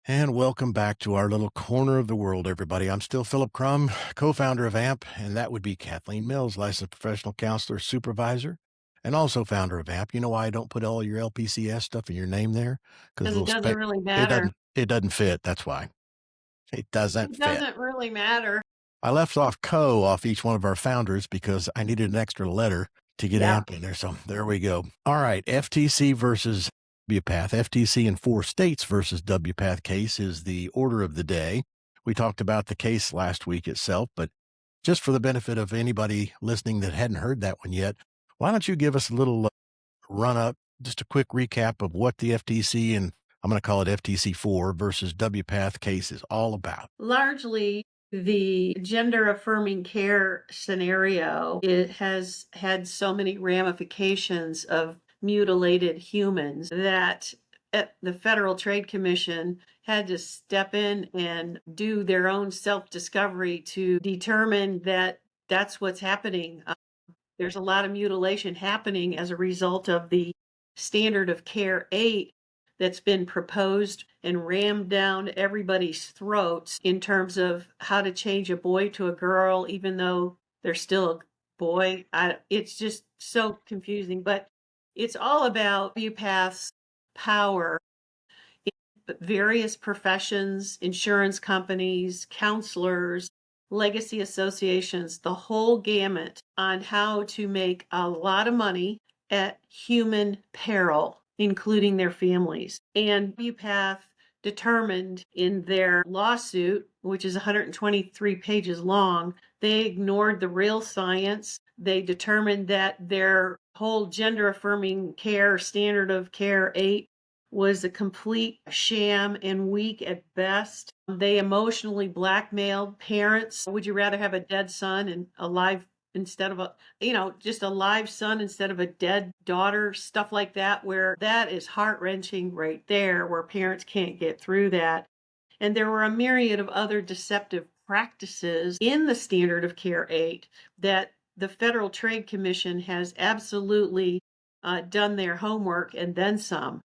And welcome back to our little corner of the world, everybody. I'm still Philip Crum, co-founder of AMP, and that would be Kathleen Mills, licensed professional counselor, supervisor, and also founder of AMP. You know why I don't put all your LPC-S stuff in your name there? Because Because it doesn't really matter. it doesn't fit. That's why. It doesn't It fit. doesn't really matter. I left off off each one of our founders because I needed an extra letter to get Yeah. AMP in there. So there we go. All right. FTC versus WPATH. FTC in 4 states versus WPATH case is the order of the day. We talked about the case last week itself, but just for the benefit of anybody listening that hadn't heard that one yet, why don't you give us a little run up, just a quick recap of what the FTC and I'm going to call it FTC4 versus WPATH case is all about. Largely, the gender affirming care scenario, it has had so many ramifications of mutilated humans that the Federal Trade Commission had to step in and do their own self-discovery to determine that that's what's happening. There's a lot of mutilation happening as a result of the standard of care 8 that's been proposed and rammed down everybody's throats in terms of how to change a boy to a girl, even though they're still a boy. It's just so confusing, but it's all about WPATH's power in various professions, insurance companies, counselors, legacy associations, the whole gamut on how to make a lot of money at human peril, including their families. And WPATH determined in their lawsuit, which is 123 pages long, they ignored the real science. They determined that their whole gender affirming care, standard of care 8, was a complete sham and weak at best. They emotionally blackmailed parents. Would you rather have a dead son and alive instead of just a live son instead of a dead daughter? Stuff like that, where that is heart-wrenching right there, where parents can't get through that. And there were a myriad of other deceptive practices in the standard of care 8 that the Federal Trade Commission has absolutely done their homework and then some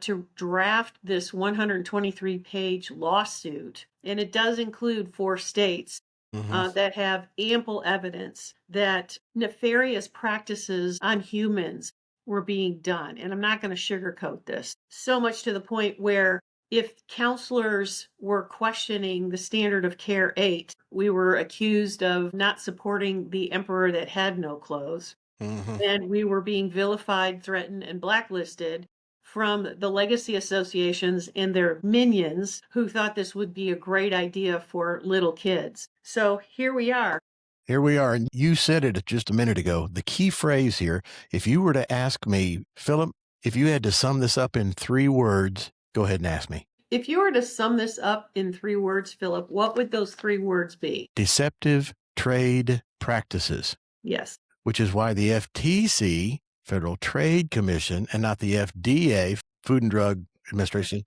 to draft this 123-page lawsuit. And it does include 4 states that have ample evidence that nefarious practices on humans were being done. And I'm not going to sugarcoat this. So much to the point where if counselors were questioning the standard of care 8, we were accused of not supporting the emperor that had no clothes. And we were being vilified, threatened, and blacklisted from the legacy associations and their minions who thought this would be a great idea for little kids. So here we are. Here we are. And you said it just a minute ago. The key phrase here, if you were to ask me, Philip, if you had to sum this up in 3 words, go ahead and ask me. If you were to sum this up in 3 words, Philip, what would those 3 words be? Deceptive trade practices. Yes. Which is why the FTC, Federal Trade Commission, and not the FDA, Food and Drug Administration,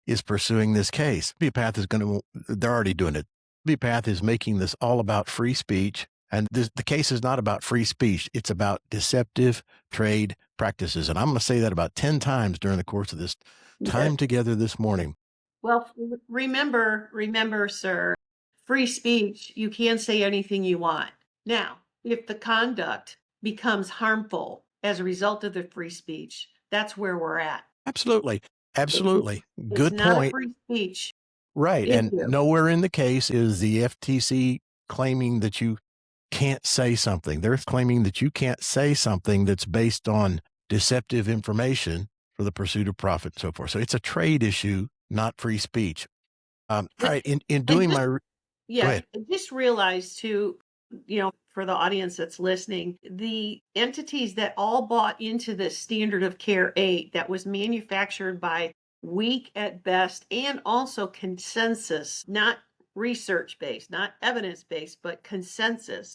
is pursuing this case. WPATH is they're already doing it. WPATH is making this all about free speech. And the case is not about free speech. It's about deceptive trade practices. And I'm going to say that about 10 times during the course of this time together this morning. Well, remember, sir, free speech, you can say anything you want. Now, if the conduct becomes harmful as a result of the free speech, that's where we're at. Absolutely. Absolutely. Good it's not point. A free speech. Right. And nowhere in the case is the FTC claiming that you can't say something. They're claiming that you can't say something that's based on deceptive information for the pursuit of profit and so forth. So it's a trade issue, not free speech. All right. In doing my... Yeah, I just realized too, for the audience that's listening, the entities that all bought into the standard of care 8 that was manufactured by weak at best and also consensus, not research-based, not evidence-based, but consensus,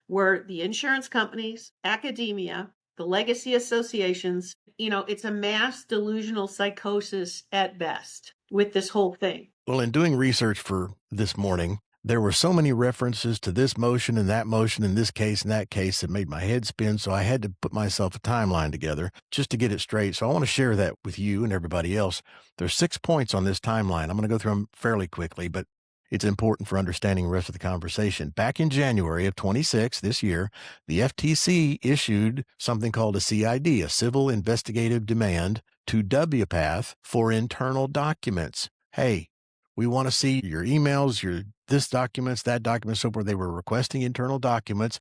were the insurance companies, academia, the legacy associations. It's a mass delusional psychosis at best with this whole thing. Well, in doing research for this morning, there were so many references to this motion and that motion in this case and that case that made my head spin. So I had to put myself a timeline together just to get it straight. So I want to share that with you and everybody else. There's 6 points on this timeline. I'm going to go through them fairly quickly, but it's important for understanding the rest of the conversation. Back in January of 26 this year, the FTC issued something called a CID, a Civil Investigative Demand, to WPATH for internal documents. Hey, we want to see your emails, your this documents, that document, so forth. They were requesting internal documents.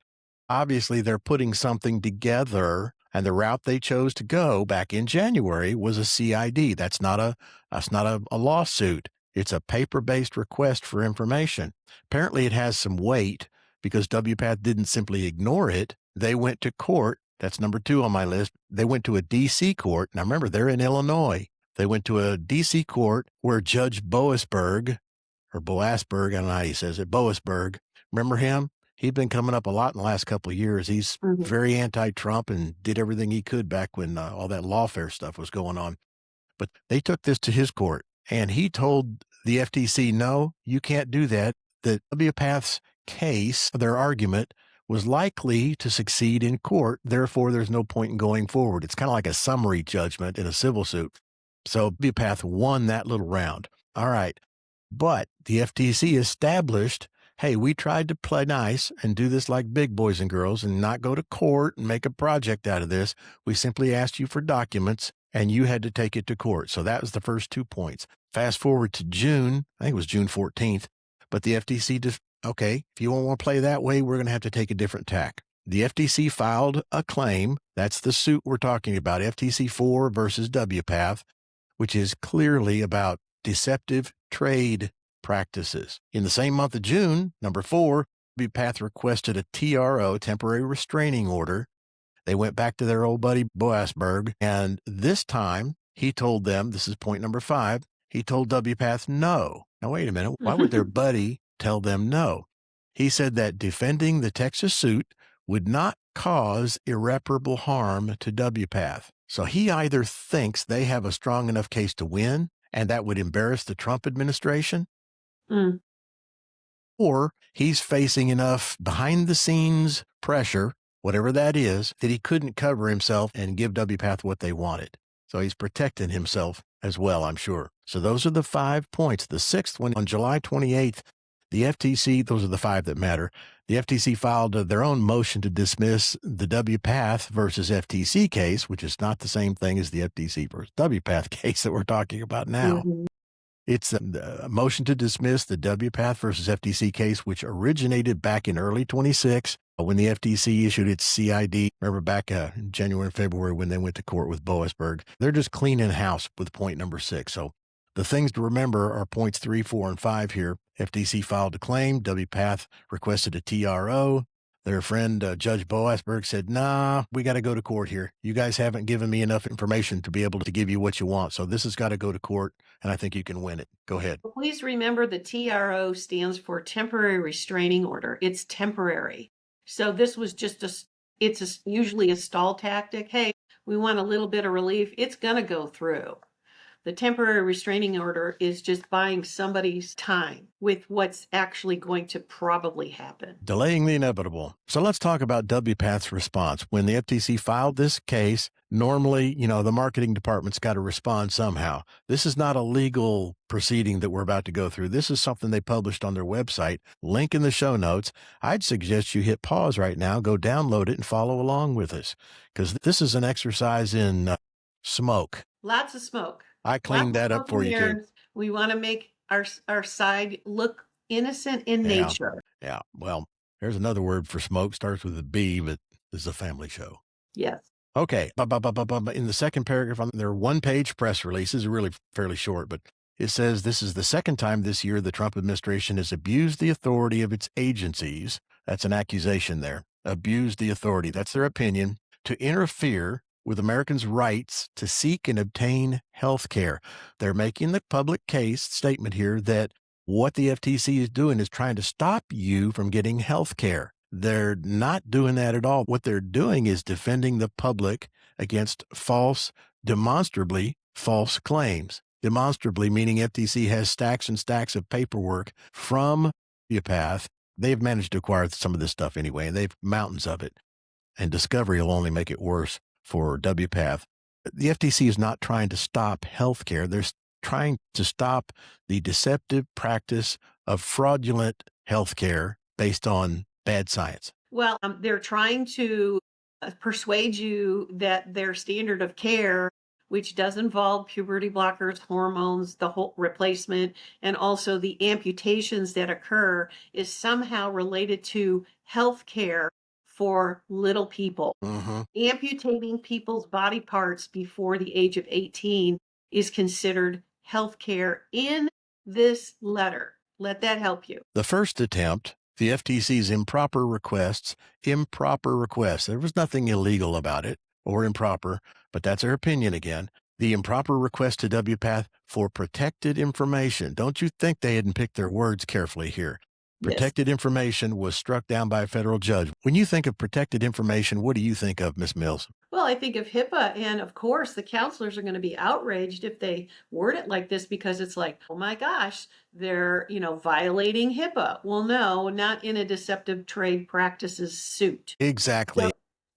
Obviously, they're putting something together, and the route they chose to go back in January was a CID. That's not a lawsuit. It's a paper-based request for information. Apparently, it has some weight because WPATH didn't simply ignore it. They went to court. That's number 2 on my list. They went to a D.C. court. Now, remember, they're in Illinois. They went to a D.C. court where Judge Boasberg, or Boasberg, I don't know how he says it, Boasberg. Remember him? He'd been coming up a lot in the last couple of years. He's very anti-Trump and did everything he could back when all that lawfare stuff was going on. But they took this to his court, and he told the FTC, no, you can't do that. That WPATH's case, their argument, was likely to succeed in court. Therefore, there's no point in going forward. It's kind of like a summary judgment in a civil suit. So WPATH won that little round. All right. But the FTC established, hey, we tried to play nice and do this like big boys and girls and not go to court and make a project out of this. We simply asked you for documents and you had to take it to court. So that was the first 2 points. Fast forward to June, I think it was June 14th, but the FTC just, okay, if you don't want to play that way, we're going to have to take a different tack. The FTC filed a claim. That's the suit we're talking about, FTC4 versus WPATH, which is clearly about deceptive trade practices. In the same month of June, number 4, WPATH requested a TRO, temporary restraining order. They went back to their old buddy Boasberg, and this time he told them, this is point number 5, he told WPATH no. Now, wait a minute. Why would their buddy tell them no? He said that defending the Texas suit would not cause irreparable harm to WPATH. So he either thinks they have a strong enough case to win, and that would embarrass the Trump administration, or he's facing enough behind-the-scenes pressure, whatever that is, that he couldn't cover himself and give WPATH what they wanted. So he's protecting himself as well, I'm sure. So those are the 5 points. The 6th one, on July 28th, the FTC, those are the 5 that matter. The FTC filed their own motion to dismiss the WPATH versus FTC case, which is not the same thing as the FTC versus WPATH case that we're talking about now. It's a motion to dismiss the WPATH versus FTC case, which originated back in early 26 when the FTC issued its CID. Remember back in January and February when they went to court with Boasberg. They're just cleaning house with point number 6. So the things to remember are points 3, 4, and 5 here. FTC filed a claim. WPATH requested a TRO. Their friend, Judge Boasberg, said, nah, we got to go to court here. You guys haven't given me enough information to be able to give you what you want. So this has got to go to court, and I think you can win it. Go ahead. Please remember the TRO stands for temporary restraining order. It's temporary. So this was just usually a stall tactic. Hey, we want a little bit of relief. It's going to go through. The temporary restraining order is just buying somebody's time with what's actually going to probably happen. Delaying the inevitable. So let's talk about WPATH's response. When the FTC filed this case, normally, the marketing department's got to respond somehow. This is not a legal proceeding that we're about to go through. This is something they published on their website. Link in the show notes. I'd suggest you hit pause right now, go download it, and follow along with us, because this is an exercise in smoke. Lots of smoke. I cleaned that up for you, too. We want to make our side look innocent in nature. Yeah. Well, there's another word for smoke. Starts with a B, but it's a family show. Yes. Okay. In the second paragraph, there are one-page press releases, really fairly short, but it says this is the second time this year the Trump administration has abused the authority of its agencies. That's an accusation there. Abused the authority. That's their opinion. To interfere with Americans' rights to seek and obtain health care. They're making the public case statement here that what the FTC is doing is trying to stop you from getting health care. They're not doing that at all. What they're doing is defending the public against demonstrably false claims. Demonstrably meaning FTC has stacks and stacks of paperwork from WPATH, they've managed to acquire some of this stuff anyway, and they've mountains of it. And discovery will only make it worse for WPATH. The FTC is not trying to stop healthcare. They're trying to stop the deceptive practice of fraudulent healthcare based on bad science. Well, they're trying to persuade you that their standard of care, which does involve puberty blockers, hormones, the whole replacement, and also the amputations that occur, is somehow related to health care for little people. Amputating people's body parts before the age of 18 is considered health care in this letter. Let that help you. The first attempt, the FTC's improper requests, there was nothing illegal about it or improper, but that's their opinion again. The improper request to WPATH for protected information. Don't you think they hadn't picked their words carefully here? Protected information was struck down by a federal judge. When you think of protected information, what do you think of, Ms. Mills? Well, I think of HIPAA, and of course, the counselors are going to be outraged if they word it like this, because it's like, oh my gosh, they're, violating HIPAA. Well, no, not in a deceptive trade practices suit. Exactly.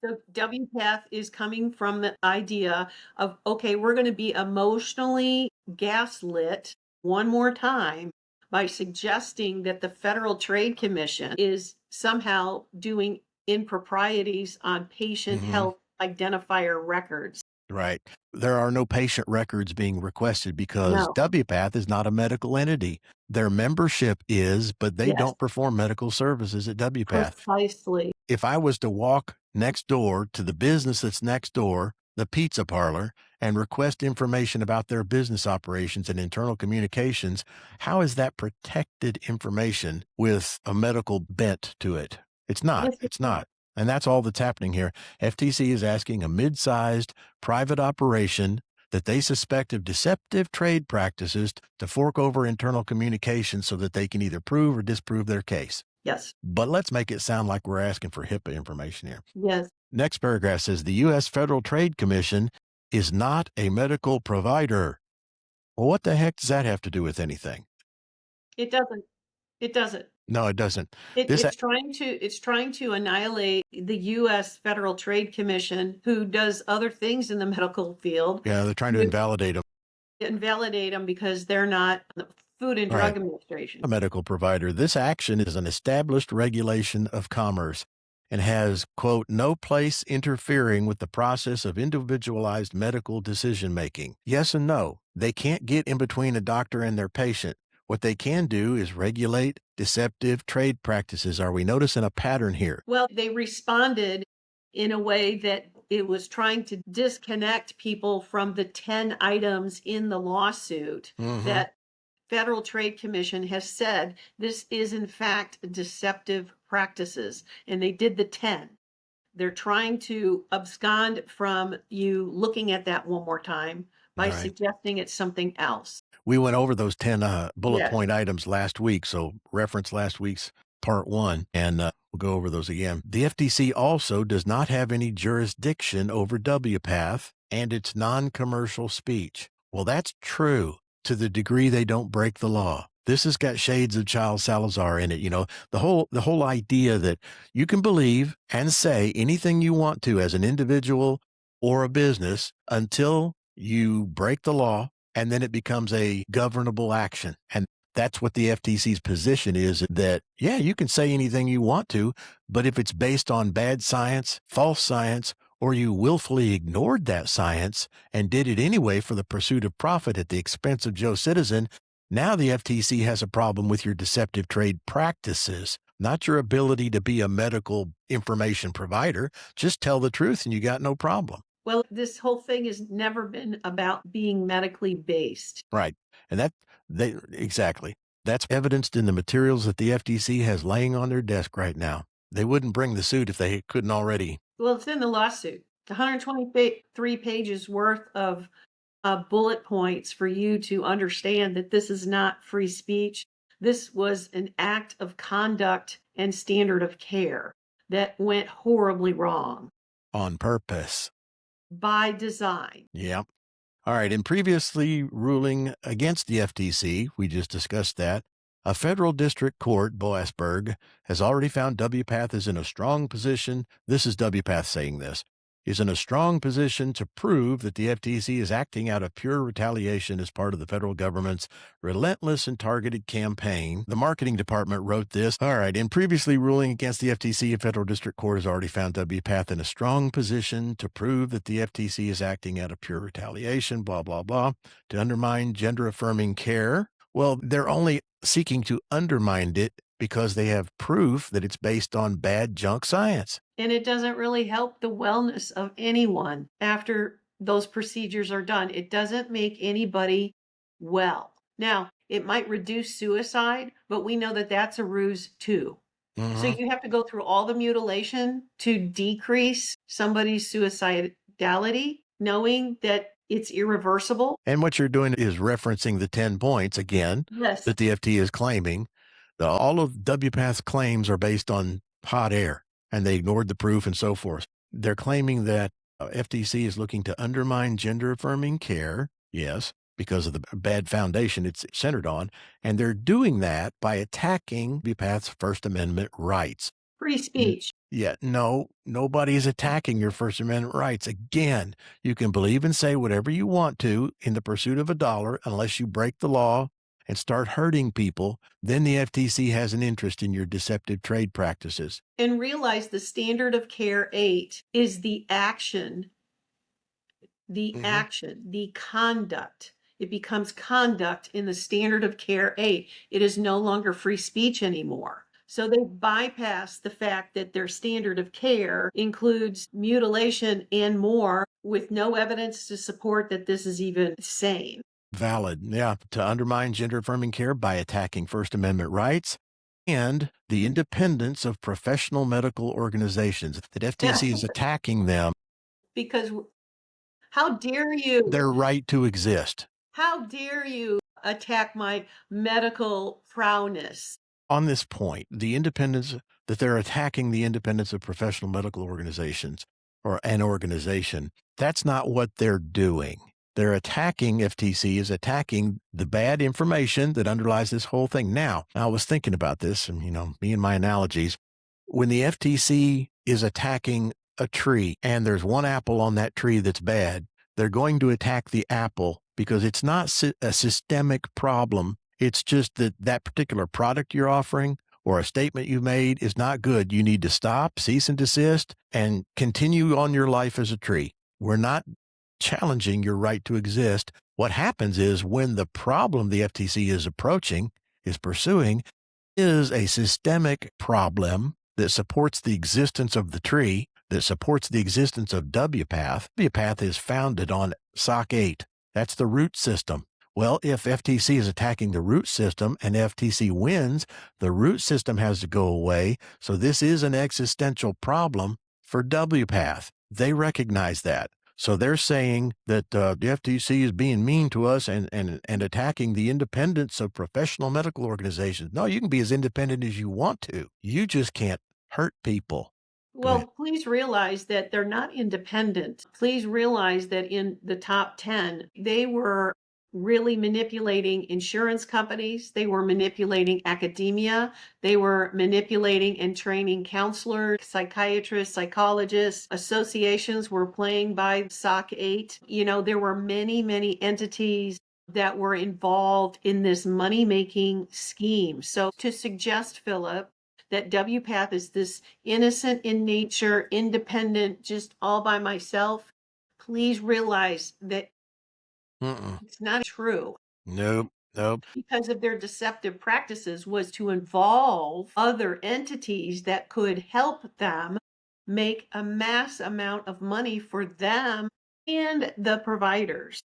So WPATH is coming from the idea of, okay, we're going to be emotionally gaslit one more time by suggesting that the Federal Trade Commission is somehow doing improprieties on patient health identifier records. Right. There are no patient records being requested because WPATH is not a medical entity. Their membership is, but they don't perform medical services at WPATH. Precisely. If I was to walk next door to the business that's next door, the pizza parlor, and request information about their business operations and internal communications, how is that protected information with a medical bent to it? It's not. It's not. And that's all that's happening here. FTC is asking a mid-sized private operation that they suspect of deceptive trade practices to fork over internal communications so that they can either prove or disprove their case. Yes. But let's make it sound like we're asking for HIPAA information here. Yes. Next paragraph says the U.S. Federal Trade Commission is not a medical provider. Well, what the heck does that have to do with anything? It doesn't. It doesn't. No, it doesn't. It's trying to annihilate the U.S. Federal Trade Commission, who does other things in the medical field. Yeah, they're trying to invalidate them. Invalidate them because they're not the Food and Drug Administration. A medical provider. This action is an established regulation of commerce and has, quote, no place interfering with the process of individualized medical decision-making. Yes and no. They can't get in between a doctor and their patient. What they can do is regulate deceptive trade practices. Are we noticing a pattern here? Well, they responded in a way that it was trying to disconnect people from the 10 items in the lawsuit that Federal Trade Commission has said this is in fact deceptive practices, and they did the 10. They're trying to abscond from you looking at that one more time by suggesting it's something else. We went over those 10 bullet point items last week, so reference last week's part 1, and we'll go over those again. The FTC also does not have any jurisdiction over WPATH and its non-commercial speech. Well, that's true to the degree they don't break the law. This has got shades of Child Salazar in it. The whole idea that you can believe and say anything you want to as an individual or a business until you break the law, and then it becomes a governable action. And that's what the FTC's position is, that, yeah, you can say anything you want to, but if it's based on bad science, false science, or you willfully ignored that science and did it anyway for the pursuit of profit at the expense of Joe Citizen, now the FTC has a problem with your deceptive trade practices, not your ability to be a medical information provider. Just tell the truth and you got no problem. Well, this whole thing has never been about being medically based. Right. And exactly. That's evidenced in the materials that the FTC has laying on their desk right now. They wouldn't bring the suit if they couldn't already. Well, it's in the lawsuit. 123 pages worth of bullet points for you to understand that this is not free speech. This was an act of conduct and standard of care that went horribly wrong. On purpose. By design. Yeah. All right. In previously ruling against the FTC, we just discussed that, A federal district court, Boasberg, has already found WPATH is in a strong position. This is WPATH saying this. Is in a strong position to prove that the FTC is acting out of pure retaliation as part of the federal government's relentless and targeted campaign. The marketing department wrote this. All right. In previously ruling against the FTC, a federal district court has already found WPATH in a strong position to prove that the FTC is acting out of pure retaliation, blah, blah, blah, to undermine gender affirming care. Well, they're only seeking to undermine it because they have proof that it's based on bad junk science. And it doesn't really help the wellness of anyone after those procedures are done. It doesn't make anybody well. Now, it might reduce suicide, but we know that that's a ruse too. So you have to go through all the mutilation to decrease somebody's suicidality, knowing that it's irreversible. And what you're doing is referencing the 10 points again Yes. that the FT is claiming. All of WPATH's claims are based on hot air, and they ignored the proof and so forth. They're claiming that FTC is looking to undermine gender-affirming care, yes, because of the bad foundation it's centered on, and they're doing that by attacking WPATH's First Amendment rights. Free speech. Yeah, no, nobody's attacking your First Amendment rights. Again, you can believe and say whatever you want to in the pursuit of a dollar unless you break the law and start hurting people. Then the FTC has an interest in your deceptive trade practices. And realize the standard of care 8 is the action, the conduct. It becomes conduct in the standard of care 8. It is no longer free speech anymore. So they bypass the fact that their standard of care includes mutilation and more with no evidence to support that this is even sane. Valid, yeah, to undermine gender-affirming care by attacking First Amendment rights and the independence of professional medical organizations. That FTC is attacking them. Because how dare you? Their right to exist. How dare you attack my medical prowess? On this point, the independence, that they're attacking the independence of professional medical organizations or an organization, that's not what they're doing. They're attacking, FTC is attacking the bad information that underlies this whole thing. Now, I was thinking about this and, me and my analogies. When the FTC is attacking a tree and there's one apple on that tree that's bad, they're going to attack the apple because it's not a systemic problem. It's just that that particular product you're offering or a statement you made is not good. You need to stop, cease and desist, and continue on your life as a tree. We're not challenging your right to exist. What happens is when the problem the FTC is pursuing, is a systemic problem that supports the existence of the tree, that supports the existence of WPATH. WPATH is founded on SOC 8. That's the root system. Well, if FTC is attacking the root system and FTC wins, the root system has to go away. So this is an existential problem for WPATH. They recognize that. So they're saying that the FTC is being mean to us and attacking the independence of professional medical organizations. No, you can be as independent as you want to. You just can't hurt people. Well, please realize that they're not independent. Please realize that in the top 10, they were really manipulating insurance companies. They were manipulating academia. They were manipulating and training counselors, psychiatrists, psychologists. Associations were playing by SOC 8. There were many, many entities that were involved in this money-making scheme. So to suggest, Philip, that WPATH is this innocent in nature, independent, just all by myself, please realize that it's not true. Nope. Because of their deceptive practices was to involve other entities that could help them make a mass amount of money for them and the providers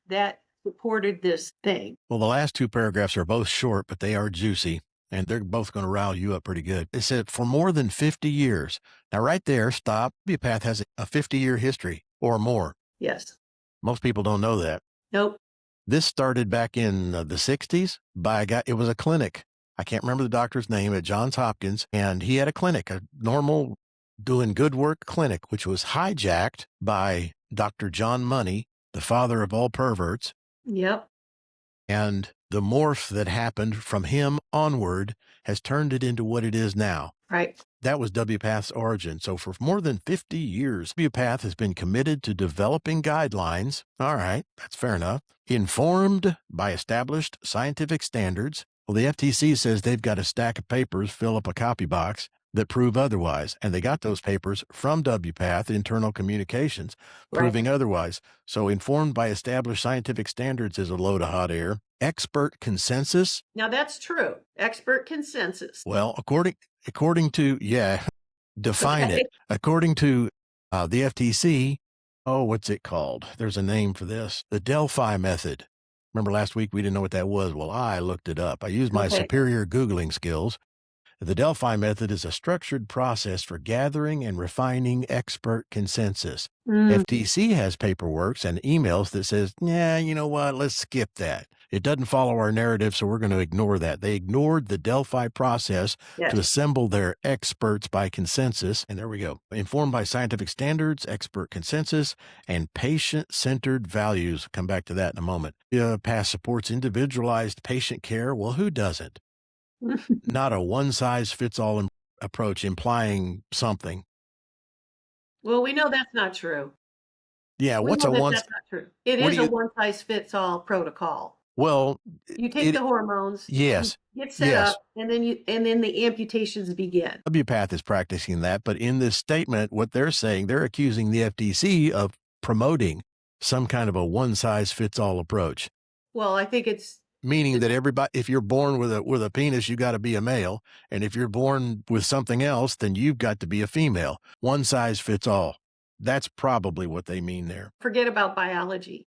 that supported this thing. Well, the last two paragraphs are both short, but they are juicy. And they're both going to rile you up pretty good. It said, for more than 50 years. Now, right there, stop. WPATH has a 50-year history or more. Yes. Most people don't know that. Nope. This started back in the 60s by a guy. It was a clinic. I can't remember the doctor's name at Johns Hopkins. And he had a clinic, a normal doing good work clinic, which was hijacked by Dr. John Money, the father of all perverts. Yep. And the morph that happened from him onward has turned it into what it is now. Right. That was WPATH's origin. So for more than 50 years, WPATH has been committed to developing guidelines. All right, that's fair enough. Informed by established scientific standards. Well, the FTC says they've got a stack of papers fill up a copy box that prove otherwise. And they got those papers from WPATH Internal Communications proving otherwise. So informed by established scientific standards is a load of hot air. Expert consensus. Now that's true. Expert consensus. Well, according to, define it. According to the FTC, what's it called? There's a name for this. The Delphi method. Remember last week we didn't know what that was? Well, I looked it up. I used my superior Googling skills. The Delphi method is a structured process for gathering and refining expert consensus. FTC has paperwork and emails that says, you know what, let's skip that. It doesn't follow our narrative, so we're going to ignore that. They ignored the Delphi process to assemble their experts by consensus. And there we go. Informed by scientific standards, expert consensus, and patient-centered values. Come back to that in a moment. WPATH supports individualized patient care. Well, who doesn't? Not a one-size-fits-all approach implying something. Well, we know that's not true. Yeah, That's not true. It is a one-size-fits-all protocol. Well, you take the hormones, yes, get set up, and then the amputations begin. WPATH is practicing that, but in this statement, what they're saying, they're accusing the FTC of promoting some kind of a one-size-fits-all approach. Well, I think it's meaning that everybody, if you're born with a penis, you got to be a male, and if you're born with something else, then you've got to be a female. One size fits all. That's probably what they mean there. Forget about biology.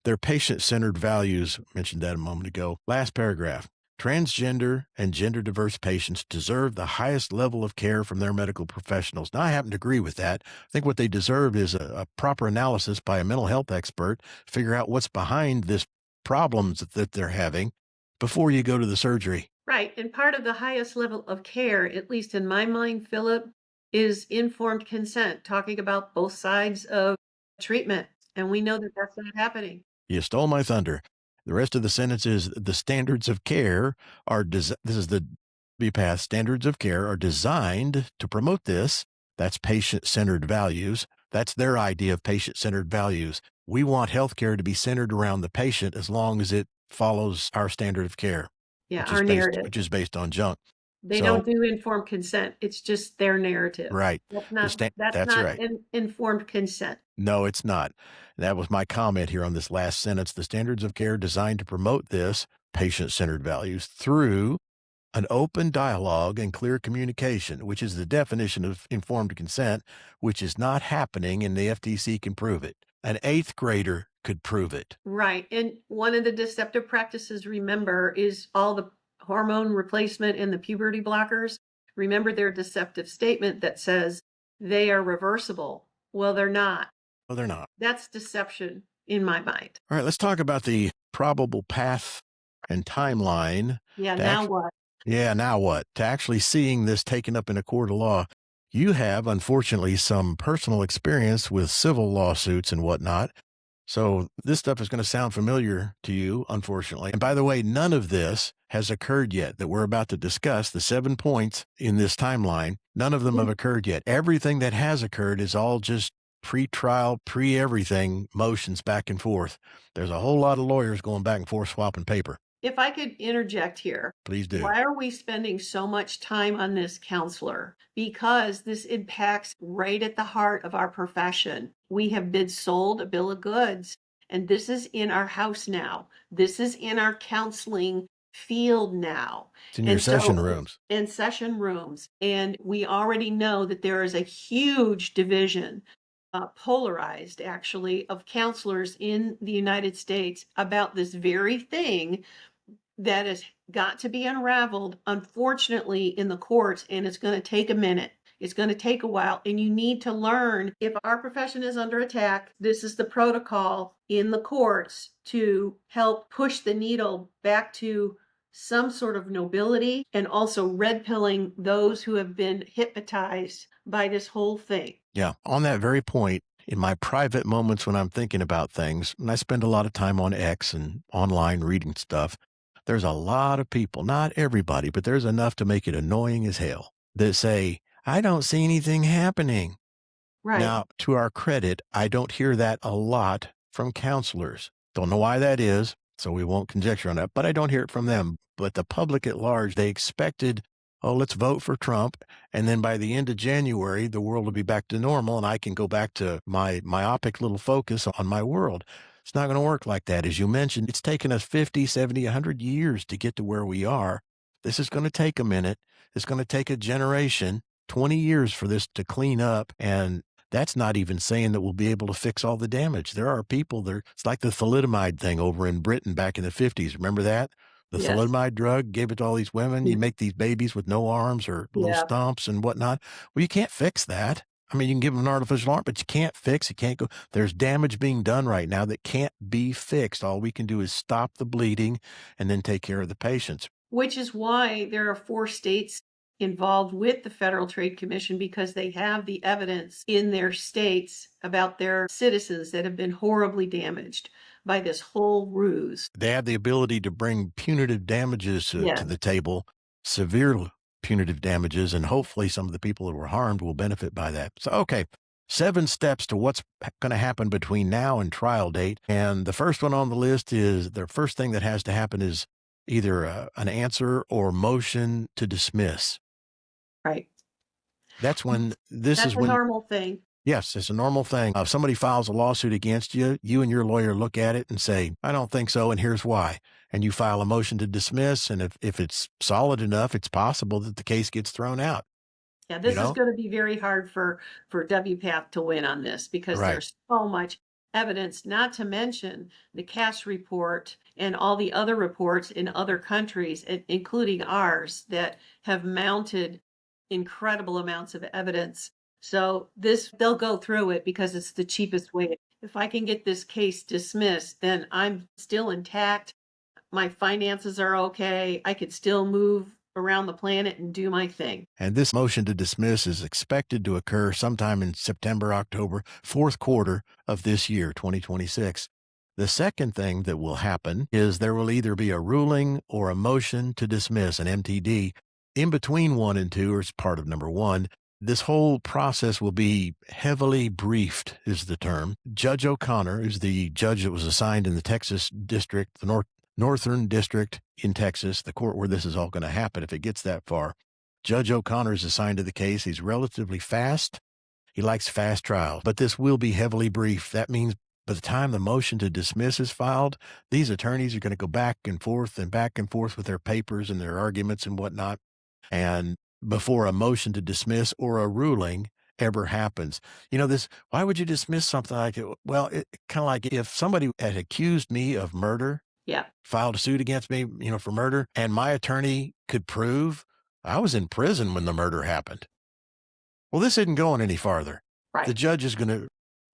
Their patient-centered values, mentioned that a moment ago. Last paragraph. Transgender and gender-diverse patients deserve the highest level of care from their medical professionals. Now, I happen to agree with that. I think what they deserve is a proper analysis by a mental health expert, figure out what's behind this problems that they're having before you go to the surgery. Right. And part of the highest level of care, at least in my mind, Philip, is informed consent, talking about both sides of treatment. And we know that that's not happening. You stole my thunder. The rest of the sentence is the standards of care are, this is the WPATH standards of care are designed to promote this. That's patient-centered values. That's their idea of patient-centered values. We want healthcare to be centered around the patient as long as it follows our standard of care. Yeah, our narrative. Which is based on junk. They don't do informed consent. It's just their narrative. Right. That's not right. Informed consent. No, it's not. That was my comment here on this last sentence. The standards of care designed to promote this patient-centered values through an open dialogue and clear communication, which is the definition of informed consent, which is not happening, and the FTC can prove it. An 8th grader could prove it. Right. And one of the deceptive practices, remember, is all the hormone replacement and the puberty blockers. Remember their deceptive statement that says they are reversible. Well, they're not. Well, they're not. That's deception in my mind. All right, let's talk about the probable path and timeline. Yeah, now what? Yeah, now what? To actually seeing this taken up in a court of law. You have, unfortunately, some personal experience with civil lawsuits and whatnot. So this stuff is going to sound familiar to you, unfortunately. And by the way, none of this has occurred yet that we're about to discuss. The 7 points in this timeline, none of them have occurred yet. Everything that has occurred is all just pre-trial, pre-everything motions back and forth. There's a whole lot of lawyers going back and forth swapping paper. If I could interject here. Please do. Why are we spending so much time on this, counselor? Because this impacts right at the heart of our profession. We have been sold a bill of goods, and this is in our house now. This is in our counseling field now. It's in your session rooms. In session rooms. And we already know that there is a huge division, polarized actually, of counselors in the United States about this very thing that has got to be unraveled, unfortunately, in the courts, and it's going to take a minute. It's going to take a while, and you need to learn if our profession is under attack, this is the protocol in the courts to help push the needle back to some sort of nobility, and also red pilling those who have been hypnotized by this whole thing. Yeah. On that very point, in my private moments when I'm thinking about things, and I spend a lot of time on X and online reading stuff, there's a lot of people, not everybody, but there's enough to make it annoying as hell, that say, I don't see anything happening. Right. Now, to our credit, I don't hear that a lot from counselors. Don't know why that is, so we won't conjecture on that, but I don't hear it from them. But the public at large, they expected, oh, let's vote for Trump. And then by the end of January, the world will be back to normal and I can go back to my myopic little focus on my world. It's not going to work like that. As you mentioned, it's taken us 50, 70, 100 years to get to where we are. This is going to take a minute. It's going to take a generation, 20 years for this to clean up. And that's not even saying that we'll be able to fix all the damage. There are people there. It's like the thalidomide thing over in Britain back in the 50s. Remember that? The Yes. thalidomide drug gave it to all these women. You make these babies with no arms or little Yeah. stumps and whatnot. Well, you can't fix that. I mean, you can give them an artificial arm, but you can't fix. You can't go. There's damage being done right now that can't be fixed. All we can do is stop the bleeding and then take care of the patients. Which is why there are 4 states involved with the Federal Trade Commission, because they have the evidence in their states about their citizens that have been horribly damaged by this whole ruse. They have the ability to bring punitive damages to Yes. the table, severe punitive damages, and hopefully some of the people that were harmed will benefit by that. So, okay, 7 steps to what's going to happen between now and trial date. And the first one on the list is the first thing that has to happen is either an answer or motion to dismiss. Right. This is That's a when, normal thing. yes, it's a normal thing. If somebody files a lawsuit against you, you and your lawyer look at it and say, I don't think so, and here's why. And you file a motion to dismiss. And if it's solid enough, it's possible that the case gets thrown out, Yeah, you this is know? gonna be very hard for WPATH to win on this, because Right. there's so much evidence, not to mention the Cass report and all the other reports in other countries, including ours, that have mounted incredible amounts of evidence. So they'll go through it because it's the cheapest way. If I can get this case dismissed, then I'm still intact. My finances are okay. I could still move around the planet and do my thing. And this motion to dismiss is expected to occur sometime in September, October, fourth quarter of this year, 2026. The second thing that will happen is there will either be a ruling or a motion to dismiss, an MTD. In between 1 and 2, or as part of number 1, this whole process will be heavily briefed, is the term. Judge O'Connor is the judge that was assigned in the Texas district, the Northern District in Texas, the court where this is all going to happen if it gets that far. Judge O'Connor is assigned to the case. He's relatively fast. He likes fast trials, but this will be heavily briefed. That means by the time the motion to dismiss is filed, these attorneys are going to go back and forth with their papers and their arguments and whatnot. And before a motion to dismiss or a ruling ever happens, why would you dismiss something like it? Well, it kind of like if somebody had accused me of murder, Yeah, filed a suit against me, for murder, and my attorney could prove I was in prison when the murder happened. Well, this isn't going any farther. The right, judge is going to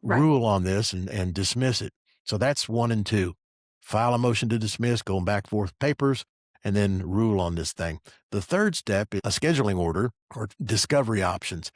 right. rule on this and dismiss it. So that's 1 and 2. File a motion to dismiss, going back and forth papers, and then rule on this thing. The third step is a scheduling order or discovery options.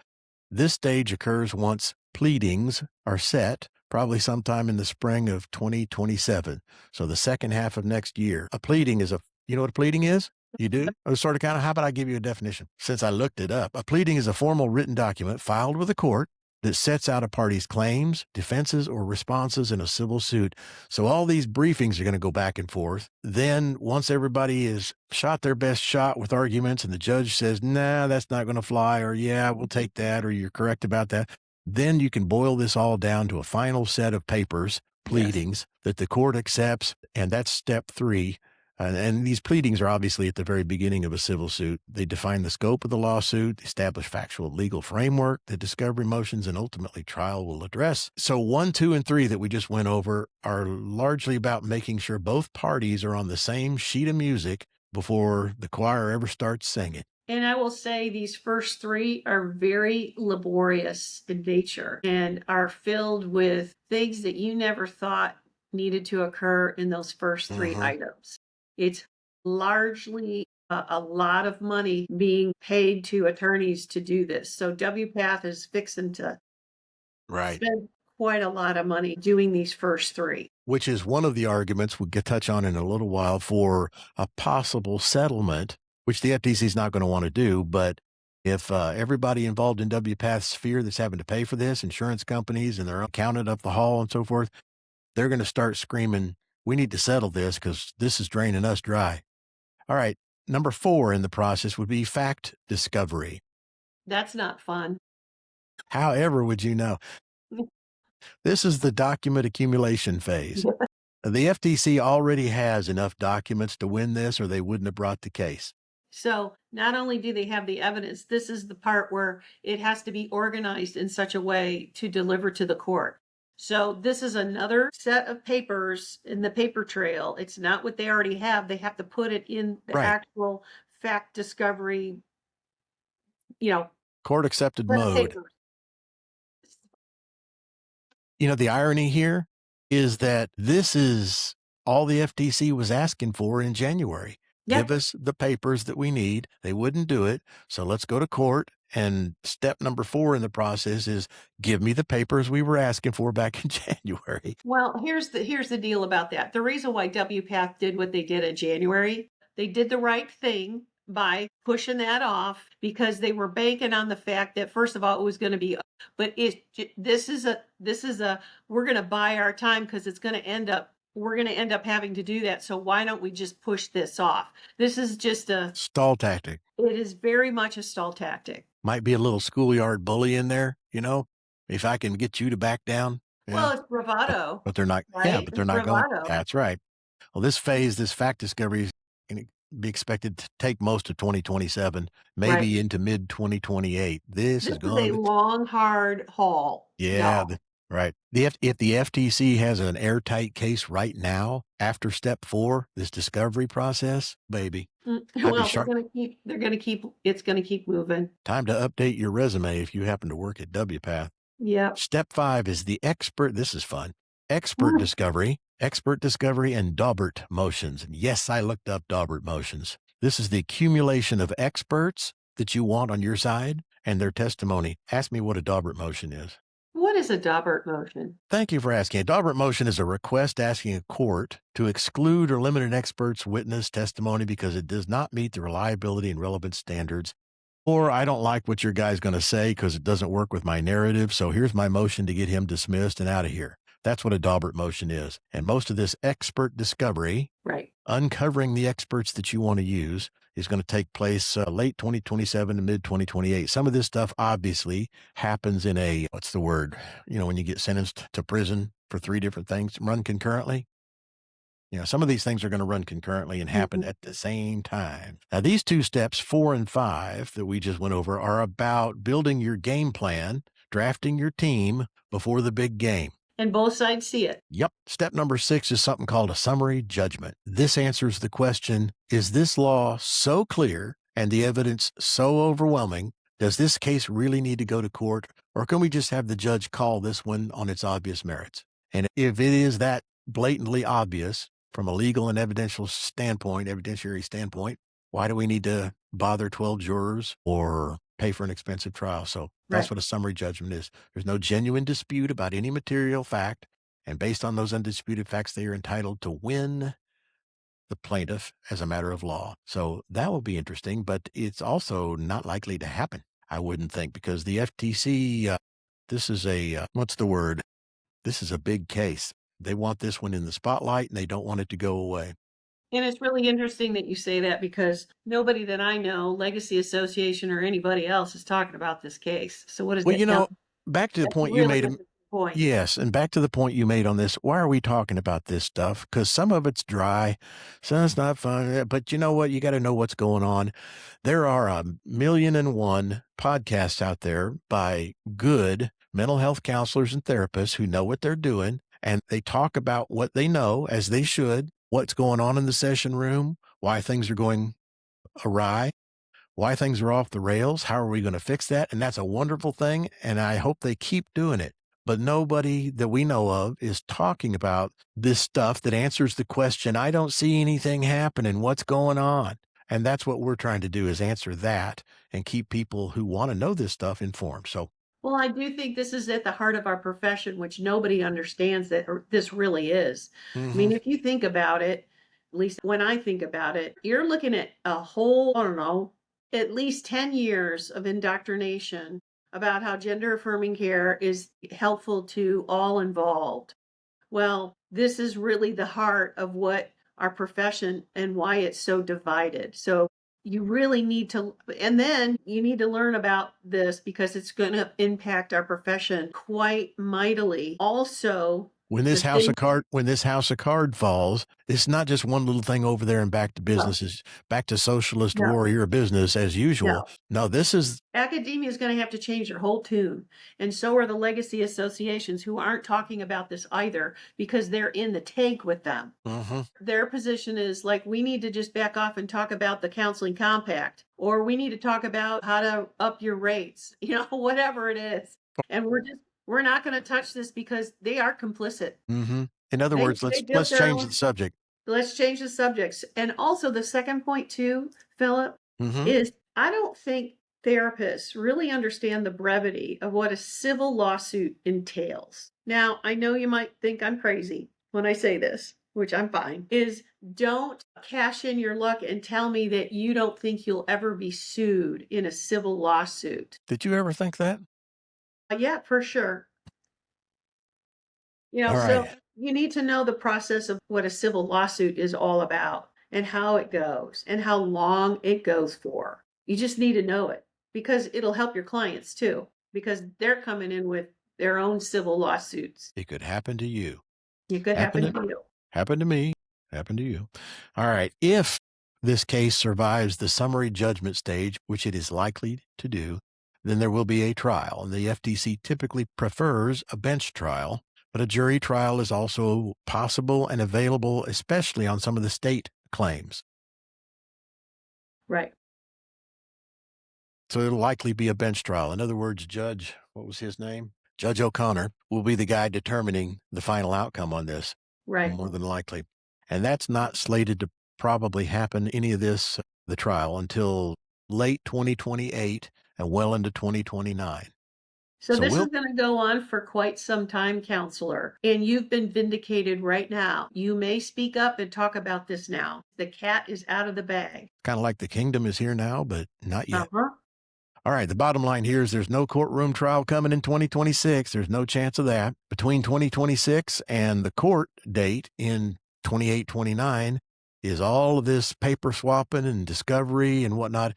This stage occurs once pleadings are set, probably sometime in the spring of 2027. So the second half of next year. A pleading is you know what a pleading is? You do? Or sort of kind of, how about I give you a definition? Since I looked it up, a pleading is a formal written document filed with a court that sets out a party's claims, defenses, or responses in a civil suit. So all these briefings are going to go back and forth. Then once everybody has shot their best shot with arguments and the judge says, nah, that's not going to fly, or yeah, we'll take that, or you're correct about that, then you can boil this all down to a final set of papers, Yes. pleadings, that the court accepts. And that's step 3. And these pleadings are obviously at the very beginning of a civil suit. They define the scope of the lawsuit, establish factual legal framework that discovery motions and ultimately trial will address. So 1, 2, and 3 that we just went over are largely about making sure both parties are on the same sheet of music before the choir ever starts singing. And I will say these first 3 are very laborious in nature and are filled with things that you never thought needed to occur in those first 3 items. It's largely a lot of money being paid to attorneys to do this. So WPATH is fixing to Right. spend quite a lot of money doing these first three. Which is one of the arguments we'll touch on in a little while for a possible settlement, which the FTC is not going to want to do. But if everybody involved in WPATH sphere that's having to pay for this, insurance companies and their accountant up the hall and so forth, they're going to start screaming, we need to settle this because this is draining us dry. All right. Number 4 in the process would be fact discovery. That's not fun. However, would you know, this is the document accumulation phase. The FTC already has enough documents to win this, or they wouldn't have brought the case. So not only do they have the evidence, this is the part where it has to be organized in such a way to deliver to the court. So this is another set of papers in the paper trail. It's not what they already have. They have to put it in the Right. actual fact discovery, Court accepted set of mode. papers. The irony here is that this is all the FTC was asking for in January. Yep. Give us the papers that we need. They wouldn't do it. So let's go to court. And step number 4 in the process is give me the papers we were asking for back in January. Well, here's the deal about that. The reason why WPATH did what they did in January, they did the right thing by pushing that off because they were banking on the fact that, first of all, it was going to be, but this is a we're going to buy our time because we're going to end up having to do that. So why don't we just push this off? This is just a stall tactic. It is very much a stall tactic. Might be a little schoolyard bully in there, if I can get you to back down. Well, it's bravado. But they're not, right? but they're not going. That's right. Well, this fact discovery is going to be expected to take most of 2027, maybe into mid 2028. This is going a long, hard haul. Yeah. Right. If the FTC has an airtight case right now after step 4, this discovery process, baby. Well, it's going to keep moving. Time to update your resume if you happen to work at WPATH. Yeah. Step 5 is the expert. This is fun. Expert discovery and Daubert motions. And yes, I looked up Daubert motions. This is the accumulation of experts that you want on your side and their testimony. Ask me what a Daubert motion is. What is a Daubert motion? Thank you for asking. A Daubert motion is a request asking a court to exclude or limit an expert's witness testimony because it does not meet the reliability and relevance standards. Or I don't like what your guy's going to say because it doesn't work with my narrative. So here's my motion to get him dismissed and out of here. That's what a Daubert motion is. And most of this expert discovery, uncovering the experts that you want to use, is going to take place late 2027 to mid 2028. Some of this stuff obviously happens in when you get sentenced to prison for 3 different things, run concurrently. Some of these things are going to run concurrently and happen at the same time. Now, these 2 steps, 4 and 5, that we just went over are about building your game plan, drafting your team before the big game. And both sides see it. Yep. Step number 6 is something called a summary judgment. This answers the question, is this law so clear and the evidence so overwhelming? Does this case really need to go to court? Or can we just have the judge call this one on its obvious merits? And if it is that blatantly obvious from a legal and evidentiary standpoint, why do we need to bother 12 jurors or pay for an expensive trial? So that's what a summary judgment is. There's no genuine dispute about any material fact. And based on those undisputed facts, they are entitled to win the plaintiff as a matter of law. So that will be interesting, but it's also not likely to happen, I wouldn't think, because the FTC, this is this is a big case. They want this one in the spotlight and they don't want it to go away. And it's really interesting that you say that because nobody that I know, Legacy Association or anybody else, is talking about this case. So what is that? Back to the point you made. Yes, and back to the point you made on this. Why are we talking about this stuff? Because some of it's dry, some it's not fun. But you know what? You got to know what's going on. There are 1,000,001 podcasts out there by good mental health counselors and therapists who know what they're doing, and they talk about what they know, as they should, what's going on in the session room, why things are going awry, why things are off the rails, how are we going to fix that? And that's a wonderful thing, and I hope they keep doing it. But nobody that we know of is talking about this stuff that answers the question, I don't see anything happening, what's going on? And that's what we're trying to do, is answer that and keep people who want to know this stuff informed. So Well, I do think this is at the heart of our profession, which nobody understands that this really is. I Hmm. mean, if you think about it, at least when I think about it, you're looking at a whole, I don't know, at least 10 years of indoctrination about how gender affirming care is helpful to all involved. Well, this is really the heart of what our profession and why it's so divided. So you really need to, and then you need to learn about this because it's going to impact our profession quite mightily. Also, the thing, When this house of card falls, it's not just one little thing over there and back to no, businesses, back to socialist no, warrior business as usual. no. No, this is Academia is going to have to change their whole tune. And so are the legacy associations who aren't talking about this either because they're in the tank with them. mhm. Their position is like, we need to just back off and talk about the counseling compact, or we need to talk about how to up your rates, whatever it is. And we're not going to touch this because they are complicit. In other words, They built let's their change the own. subject. Let's change the subjects. And also the second point too, Philip, Mhm. is I don't think therapists really understand the brevity of what a civil lawsuit entails. Now, I know you might think I'm crazy when I say this, which I'm fine, is don't cash in your luck and tell me that you don't think you'll ever be sued in a civil lawsuit. Did you ever think that? Yeah, for sure. All So right. you need to know the process of what a civil lawsuit is all about and how it goes and how long it goes for. You just need to know it because it'll help your clients too, because they're coming in with their own civil lawsuits. It could happen to you. It could Happen happen to to you. happen to me. Happen to you. All right. If this case survives the summary judgment stage, which it is likely to do, then there will be a trial. And the FTC typically prefers a bench trial, but a jury trial is also possible and available, especially on some of the state claims. Right. So it'll likely be a bench trial. In other words, what was his name? Judge O'Connor will be the guy determining the final outcome on this, Right. more than likely. And that's not slated to probably happen, any of this, the trial, until late 2028 and well into 2029. So So this is going to go on for quite some time, counselor, and you've been vindicated right now. You may speak up and talk about this now. The cat is out of the bag. kind of like the kingdom is here now, but not yet. Uh-huh. All right, the bottom line here is there's no courtroom trial coming in 2026. There's no chance of that. Between 2026 and the court date in 28, 29 is all of this paper swapping and discovery and whatnot.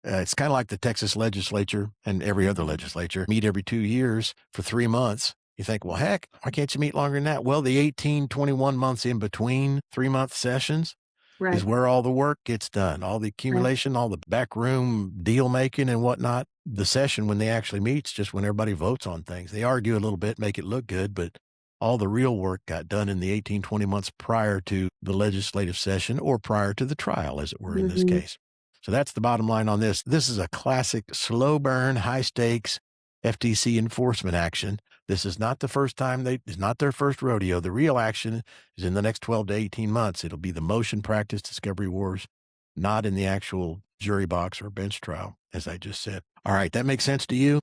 It's kind of like the Texas legislature and every other legislature meet every 2 years for 3 months. You think, well, heck, why can't you meet longer than that? Well, the 18, 21 months in between 3 month sessions is Right. where all the work gets done, all the Right. accumulation, all the backroom deal making and whatnot. The session when they actually meet's just when everybody votes on things. They argue a little bit, make it look good, but all the real work got done in the 18, 20 months prior to the legislative session or prior to the trial, as it were in this Mhm. case. So that's the bottom line on this. This is a classic slow burn, high stakes FTC enforcement action. This is not the first time it's not their first rodeo. The real action is in the next 12 to 18 months. It'll be the motion practice discovery wars, not in the actual jury box or bench trial, as I just said. All right. That makes sense to you?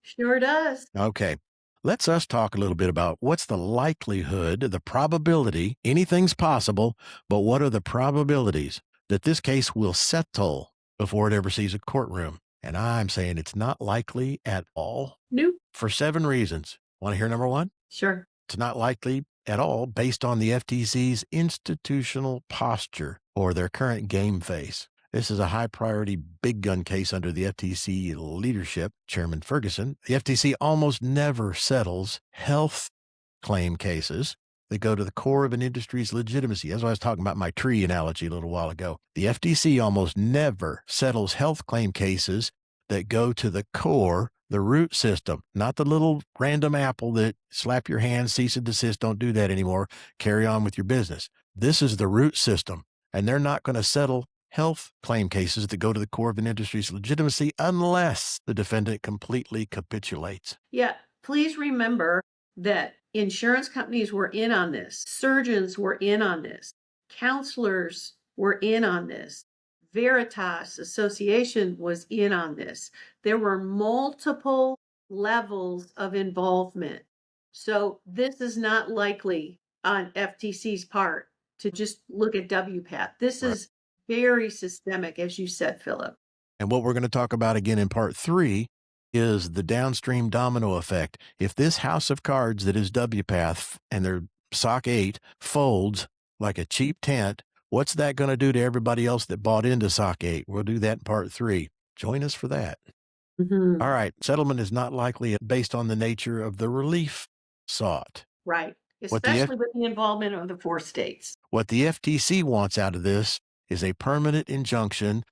Sure does. Okay. Let's us talk a little bit about what's the likelihood, the probability, anything's possible, but what are the probabilities that this case will settle before it ever sees a courtroom? And I'm saying it's not likely at all Nope. for 7 reasons. Want to hear number 1? Sure. It's not likely at all based on the FTC's institutional posture or their current game face. This is a high priority big gun case under the FTC leadership, Chairman Ferguson. The FTC almost never settles health claim cases that go to the core of an industry's legitimacy. That's why I was talking about my tree analogy a little while ago. The FTC almost never settles health claim cases that go to the core, the root system, not the little random apple that slap your hand, cease and desist, don't do that anymore, carry on with your business. This is the root system, and they're not going to settle health claim cases that go to the core of an industry's legitimacy unless the defendant completely capitulates. Yeah. Please remember that insurance companies were in on this. Surgeons were in on this. Counselors were in on this. Veritas Association was in on this. There were multiple levels of involvement. So this is not likely on FTC's part to just look at WPATH. This Right. is very systemic, as you said, Philip. And what we're going to talk about again in part 3 is the downstream domino effect. If this house of cards that is WPATH and their SOC 8 folds like a cheap tent, what's that going to do to everybody else that bought into SOC 8? We'll do that in part 3. Join us for that. Mhm. All right. Settlement is not likely based on the nature of the relief sought. Right. What the Especially with the involvement of the 4 states. What the FTC wants out of this is a permanent injunction,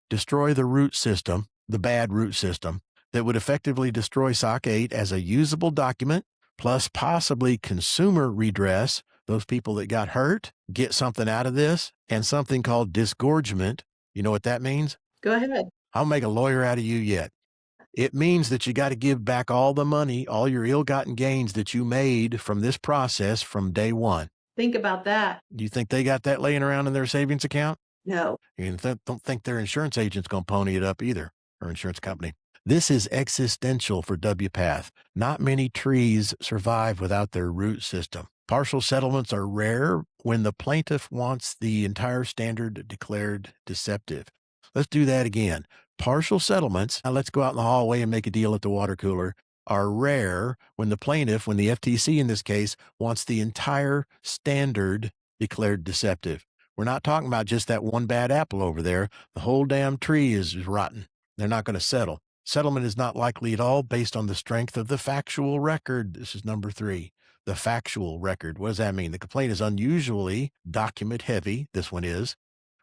destroy the root system, the bad root system, that would effectively destroy SOC 8 as a usable document, plus possibly consumer redress. Those people that got hurt get something out of this, and something called disgorgement. You know what that means? Go ahead. I'll make a lawyer out of you yet. It means that you got to give back all the money, all your ill-gotten gains that you made from this process from day one. Think about that. Do you think they got that laying around in their savings account? No. You don't think their insurance agent's going to pony it up either, or insurance company. This is existential for WPATH. Not many trees survive without their root system. Partial settlements are rare when the plaintiff wants the entire standard declared deceptive. Let's do that again. Partial settlements, now let's go out in the hallway and make a deal at the water cooler, are rare when the plaintiff, when the FTC in this case, wants the entire standard declared deceptive. We're not talking about just that one bad apple over there. The whole damn tree is rotten. They're not going to settle. Settlement is not likely at all based on the strength of the factual record. This is number 3. The factual record. What does that mean? The complaint is unusually document heavy. This one is,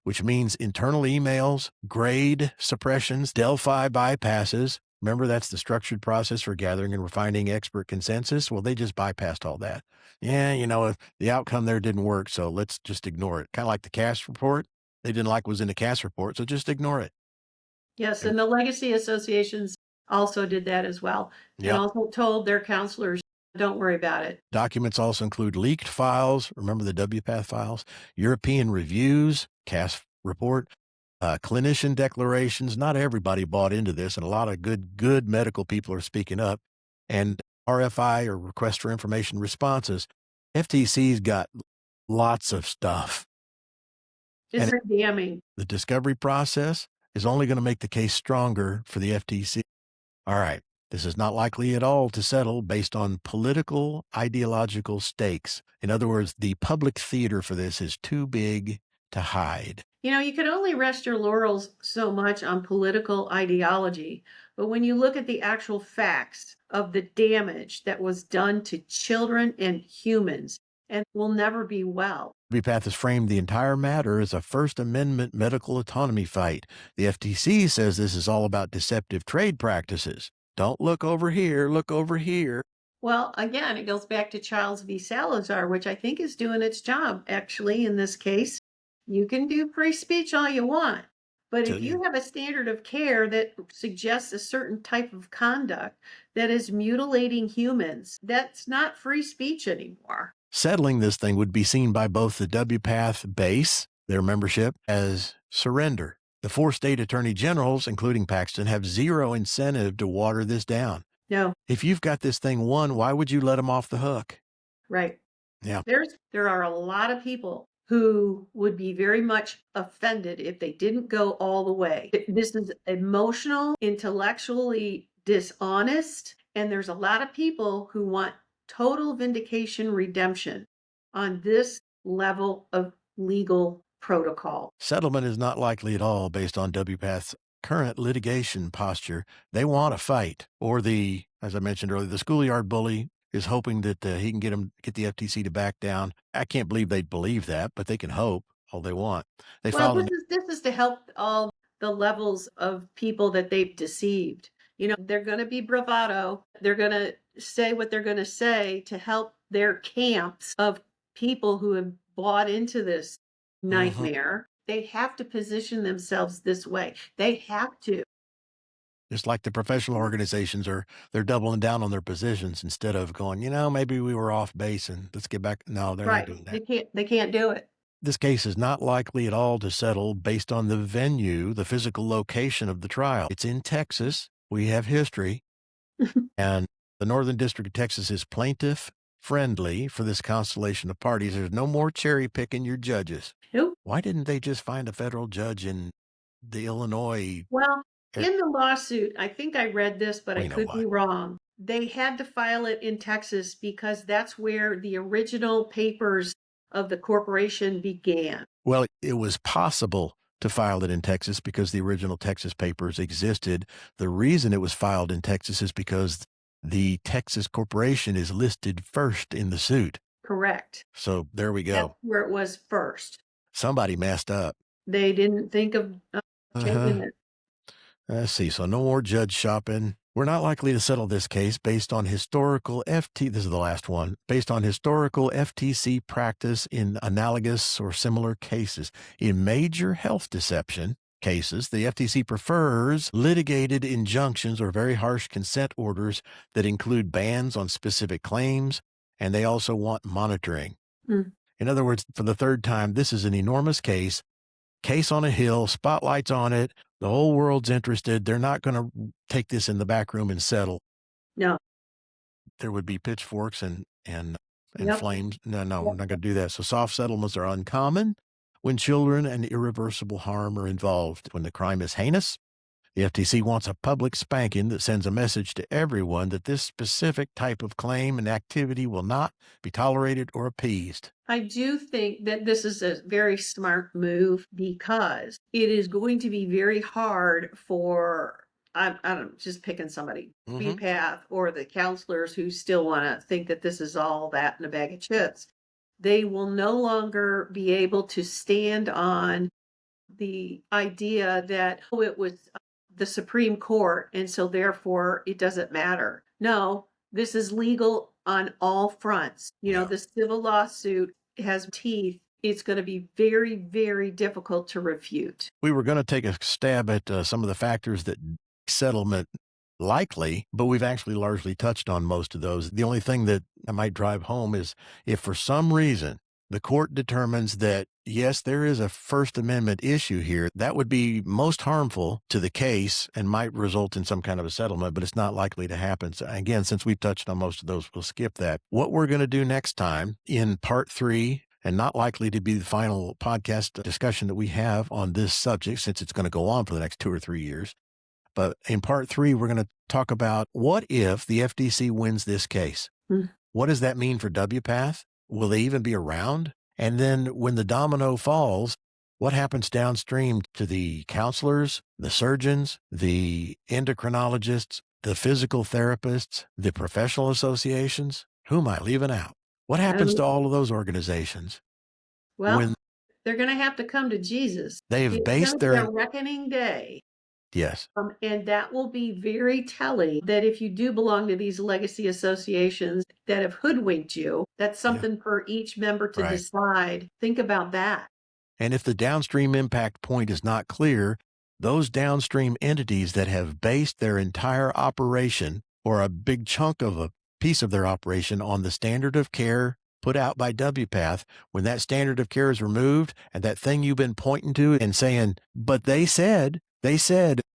which means internal emails, grade suppressions, Delphi bypasses. Remember, that's the structured process for gathering and refining expert consensus. Well, they just bypassed all that. Yeah, the outcome there didn't work, so let's just ignore it. Kind of like the CAS report. They didn't like what was in the CAS report, so just ignore it. Yes, and the legacy associations also did that as well. And Yeah. also told their counselors, don't worry about it. Documents also include leaked files. Remember the WPATH files? European reviews, CAS report, clinician declarations. Not everybody bought into this, and a lot of good medical people are speaking up. And RFI, or request for information responses. FTC's got lots of stuff. It's And damning. the discovery process is only going to make the case stronger for the FTC. All right. This is not likely at all to settle based on political, ideological stakes. In other words, the public theater for this is too big to hide. You can only rest your laurels so much on political ideology, but when you look at the actual facts of the damage that was done to children and humans, and will never be well. WPATH has framed the entire matter as a First Amendment medical autonomy fight. The FTC says this is all about deceptive trade practices. Don't look over here, look over here. Well, again, it goes back to Childs v. Salazar, which I think is doing its job, actually, in this case. You can do free speech all you want, but if you have a standard of care that suggests a certain type of conduct that is mutilating humans, that's not free speech anymore. Settling this thing would be seen by both the WPATH base, their membership, as surrender. The 4 state attorney generals, including Paxton, have zero incentive to water this down. No. If you've got this thing won, why would you let them off the hook? Right. Yeah. There are a lot of people who would be very much offended if they didn't go all the way. This is emotional, intellectually dishonest, and there's a lot of people who want total vindication redemption on this level of legal protocol. Settlement is not likely at all based on WPATH's current litigation posture. They want a fight, or as I mentioned earlier, the schoolyard bully is hoping that he can get the FTC to back down. I can't believe they'd believe that, but they can hope all they want. This is to help all the levels of people that they've deceived. They're going to be bravado. They're going to say what they're going to say to help their camps of people who have bought into this nightmare. They have to position themselves this way. They have to. Just like the professional organizations they're doubling down on their positions instead of going, maybe we were off base and let's get back. No, they're not doing that. They can't do it. This case is not likely at all to settle based on the venue, the physical location of the trial. It's in Texas. We have history. And the Northern District of Texas is plaintiff friendly for this constellation of parties. There's no more cherry picking your judges. Nope. Why didn't they just find a federal judge in the Illinois? Well, eh, in the lawsuit, I think I read this, but I We know could why. be wrong. They had to file it in Texas because that's where the original papers of the corporation began. Well, it was possible to file it in Texas because the original Texas papers existed. The reason it was filed in Texas is because the Texas corporation is listed first in the suit. Correct. So there we That's go. where it was first. Somebody messed up. They didn't think of changing Uh-huh. it. Let's see. So no more judge shopping. We're not likely to settle this case based on historical this is the last one, based on historical FTC practice in analogous or similar cases. In major health deception cases, the FTC prefers litigated injunctions or very harsh consent orders that include bans on specific claims, and they also want monitoring. Mm. In other words, for the third time, this is an enormous case on a hill, spotlights on it. The whole world's interested. They're not going to take this in the back room and settle. No. There would be pitchforks and Yep. flames. No, we're Yep. not going to do that. So soft settlements are uncommon when children and irreversible harm are involved. When the crime is heinous, the FTC wants a public spanking that sends a message to everyone that this specific type of claim and activity will not be tolerated or appeased. I do think that this is a very smart move because it is going to be very hard for, I don't know, just picking somebody, Mhm. WPATH or the counselors who still want to think that this is all that in a bag of chips. They will no longer be able to stand on the idea that, oh, it was the Supreme Court, and so therefore it doesn't matter. No, this is legal on all fronts. Yeah. The civil lawsuit has teeth. It's going to be very, very difficult to refute. We were going to take a stab at some of the factors that settlement likely, but we've actually largely touched on most of those. The only thing that I might drive home is if for some reason the court determines that, yes, there is a First Amendment issue here, that would be most harmful to the case and might result in some kind of a settlement, but it's not likely to happen. So again, since we've touched on most of those, we'll skip that. What we're going to do next time in part 3, and not likely to be the final podcast discussion that we have on this subject, since it's going to go on for the next 2 or 3 years. But in part 3, we're going to talk about what if the FTC wins this case? Mm. What does that mean for WPATH? Will they even be around? And then when the domino falls, what happens downstream to the counselors, the surgeons, the endocrinologists, the physical therapists, the professional associations? Who am I leaving out? What happens to all of those organizations Well, when they're going to have to come to Jesus. they've It's based going to be their a reckoning day. yes, And that will be very telling that if you do belong to these legacy associations that have hoodwinked you, that's yeah, something for each member to right. decide. Think about that. And if the downstream impact point is not clear, those downstream entities that have based their entire operation or a big chunk of a piece of their operation on the standard of care put out by WPATH, when that standard of care is removed and that thing you've been pointing to and saying, but they said,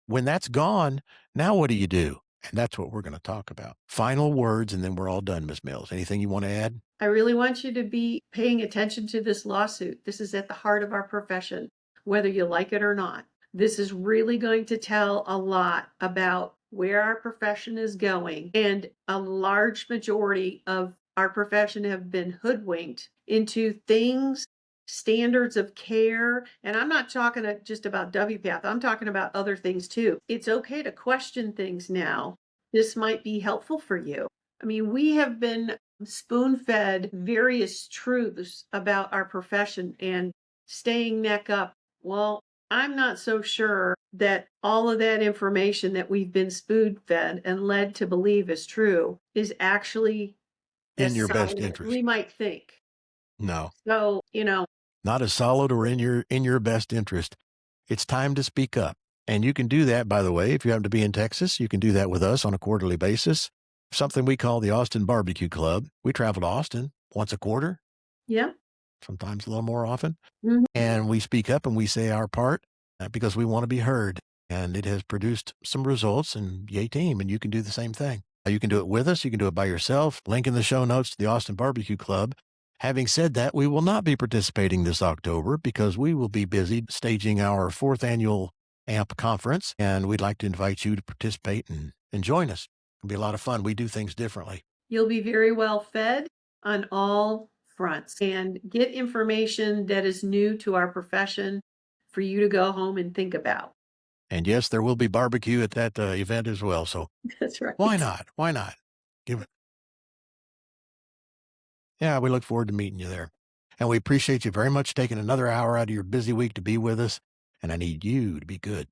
when that's gone, now what do you do? And that's what we're going to talk about. Final words, and then we're all done, Ms. Mills. Anything you want to add? I really want you to be paying attention to this lawsuit. This is at the heart of our profession, whether you like it or not. This is really going to tell a lot about where our profession is going. And a large majority of our profession have been hoodwinked into things, standards of care. And I'm not talking just about WPATH. I'm talking about other things too. It's okay to question things now. This might be helpful for you. I mean, we have been spoon-fed various truths about our profession and staying neck up. Well, I'm not so sure that all of that information that we've been spoon-fed and led to believe is true is actually In as your best solid as interest. we might think. No. So, Not as solid or in your best interest. It's time to speak up. And you can do that, by the way, if you happen to be in Texas, you can do that with us on a quarterly basis. Something we call the Austin BBQ Club. We travel to Austin once a quarter, yeah. sometimes a little more often. Mhm. And we speak up and we say our part because we want to be heard. And it has produced some results, and yay team, and you can do the same thing. You can do it with us. You can do it by yourself. Link in the show notes to the Austin BBQ Club. Having said that, we will not be participating this October because we will be busy staging our 4th annual AMP conference, and we'd like to invite you to participate and join us. It'll be a lot of fun. We do things differently. You'll be very well fed on all fronts and get information that is new to our profession for you to go home and think about. And yes, there will be barbecue at that event as well. So That's right. why not? Why not? Give it. Yeah, we look forward to meeting you there. And we appreciate you very much taking another hour out of your busy week to be with us. And I need you to be good.